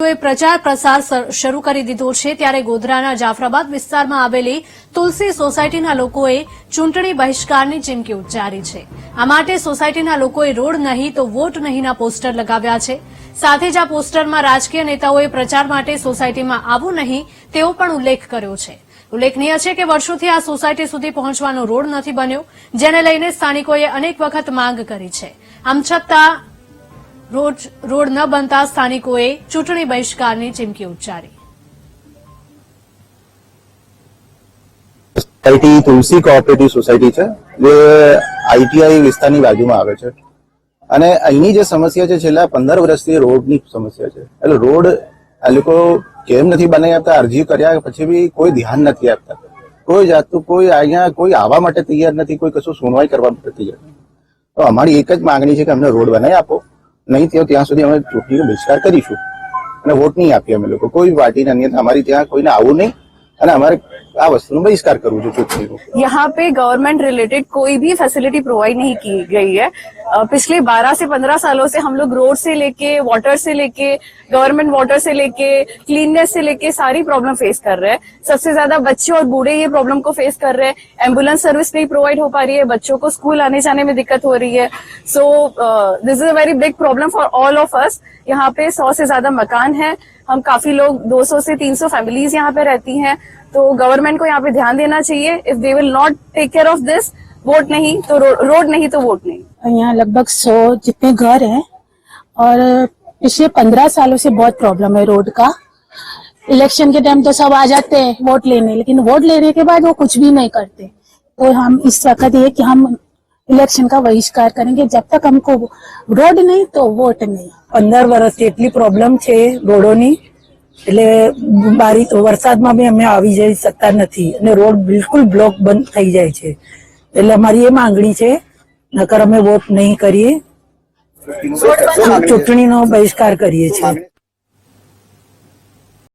નેતાઓએ પ્રચાર પ્રસાર શરૂ કરી દીધો છે, ત્યારે ગોધરાના જાફરાબાદ વિસ્તારમાં આવેલી તુલસી સોસાયટીના લોકોએ ચૂંટણી બહિષ્કારની ચીમકી ઉચ્ચારી છે। આ માટે સોસાયટીના લોકોએ રોડ નહીં તો વોટ નહીંના પોસ્ટર લગાવ્યા છે। સાથે જ આ પોસ્ટરમાં રાજકીય નેતાઓએ પ્રચાર માટે સોસાયટીમાં આવવું નહીં તેવો પણ ઉલ્લેખ કર્યો છે। ઉલ્લેખનીય છે કે વર્ષોથી આ સોસાયટી સુધી પહોંચવાનો રોડ નથી બન્યો, જેને લઈને સ્થાનિકોએ અનેક વખત માંગ કરી છે। આમ છતાં રોડ ન બનતા સ્થાનિકોએ ચૂંટણી બહિષ્કારની ચીમકી ઉચ્ચારી। સોસાયટી તુલસી કોઓપરેટિવ સોસાયટી છે, જે આઈટીઆઈ વિસ્તારની બાજુમાં આવે છે અને અહીંની જે સમસ્યા છે છેલ્લા 15 વર્ષથી રોડની સમસ્યા છે। એટલે રોડ આ લોકો કેમ નથી બનાવી આપતા, અરજી કર્યા પછી બી કોઈ ધ્યાન નથી આપતા, કોઈ જાતનું કોઈ અહીંયા કોઈ આવવા માટે તૈયાર નથી, કોઈ કશું સુનવાઈ કરવા માટે તૈયાર નથી। તો અમારી એક જ માંગણી છે કે અમને રોડ બનાવી આપો, નહીં ત્યાં સુધી અમે ચૂંટણીનો બહિષ્કાર કરીશું અને વોટ નહીં આપીએ અમે લોકો કોઈ પાર્ટીને અન્યથા અમારી ત્યાં કોઈને આવવું નહીં અને અમારે આ वस्तु बहिष्कार करूँ जो चुटनी को। यहाँ पे गवर्नमेंट रिलेटेड कोई भी फैसिलिटी प्रोवाइड नहीं की गई है। पिछले 12 से 15 सालों से हम लोग रोड से लेके वाटर से लेके गवर्नमेंट वाटर से लेके क्लीननेस से लेके सारी प्रॉब्लम फेस कर रहे हैं। सबसे ज्यादा बच्चे और बूढ़े ये प्रॉब्लम को फेस कर रहे हैं। एम्बुलेंस सर्विस नहीं प्रोवाइड हो पा रही है, बच्चों को स्कूल आने जाने में दिक्कत हो रही है। So this is a very big problem for all of us. यहाँ पे 100 से ज्यादा मकान है, हम काफी लोग 200 से 300 फैमिलीज यहाँ पे रहती हैं। तो गवर्नमेंट को यहाँ पे ध्यान देना चाहिए। If they will not take care of this, vote नहीं तो रोड नहीं तो वोट नहीं। यहाँ लगभग 100 जितने घर हैं और पिछले 15 सालों से बहुत प्रॉब्लम है रोड का। इलेक्शन के टाइम तो सब आ जाते हैं वोट लेने, लेकिन वोट लेने के बाद वो कुछ भी नहीं करते। तो हम इस वक्त ये कि हम इलेक्शन का बहिष्कार करेंगे जब तक हमको रोड नहीं तो वोट नहीं। 15 વર્ષથી એટલી પ્રોબ્લેમ છે રોડોની, એટલે બારી વરસાદમાં બી અમે આવી જઈ શકતા નથી અને રોડ બિલકુલ બ્લોક બંધ થઈ જાય છે। એટલે અમારી એ માંગણી છે, નકર અમે વોટ નહીં કરીએ, ચૂંટણીનો બહિષ્કાર કરીએ છીએ।